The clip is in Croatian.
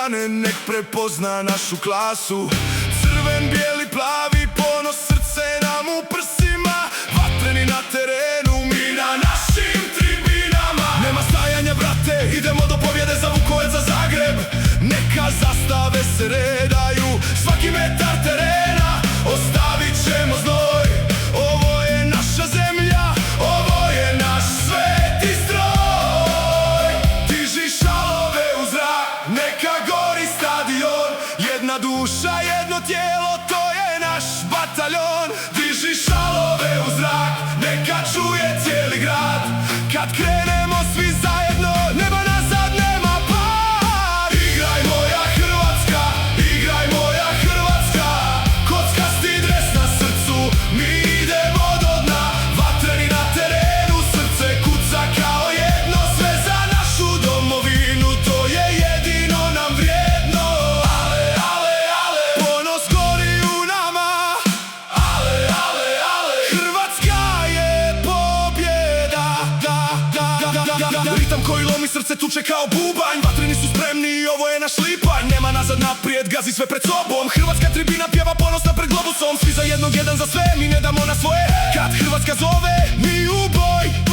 strane, nek prepozna našu klasu. Crven, bijeli, plavi, ponos, srce nam u prsima. Vatreni na terenu, mi na našim tribinama. Nema stajanja, brate, idemo do pobjede za Vukovar, za Zagreb. Neka zastave se redaju, svaki metar terena ostavit ćemo znoj. Ovo je naša zemlja, ovo je naš sveti stroj. Diži šalove u zrak, neka gori stadion. Jedna duša, jedno tijelo, to je naš bataljon. Diži šalove u zrak, neka čuje cijeli grad. Kad krenemo svi zajedno, nema nazad, nema par. Igraj moja Hrvatska, igraj moja Hrvatska. Kockasti dres na srcu, mi idemo do dna. Vatreni na terenu, srce kuca kao jedno. Sve za našu domovinu, to je jedino nam vrijedno. Ale, ale, ale, ponos gori u nama. Ale, ale, ale, Hrvatska je pobjeda. Ritam koji lomi srce tuče kao bubanj. Vatreni su spremni i ovo je naš lipanj. Nema nazad, naprijed, gazi sve pred sobom. Hrvatska tribina pjeva ponosna pred globusom. Svi za jednog, jedan za sve, mi ne damo na svoje. Kad Hrvatska zove, mi u boj.